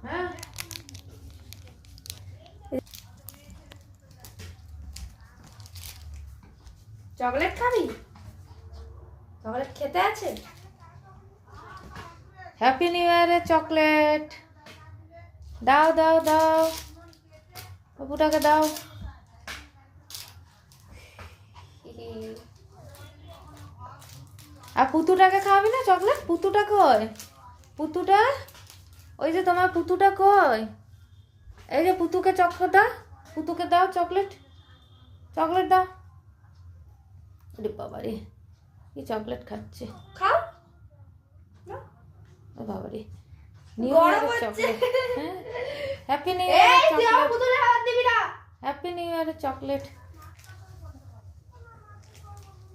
হ্যাঁ চকলেট খাবি? চকলেট খেতে আছে? হ্যাপি নিউ ইয়ারের চকলেট দাও দাও দাও, বাবুটাকে দাও। আর পুতুটাকে খাওয়াবি না চকলেট? পুতুটা কই? পুতুটা, ওই যে তোমার পুতুটা কই? এই যে পুতুকে চকলেট দাও, পুতুকে দাও চকলেট, চকলেট দাও। আরে বাবা রে, কি চকলেট খাচ্ছে, খাও। ও বাবা রে, নিউ ইয়ারের চকলেট। হ্যাঁ, হ্যাপি নিউ ইয়ারের চকলেট, হ্যাপি নিউ ইয়ারের চকলেট।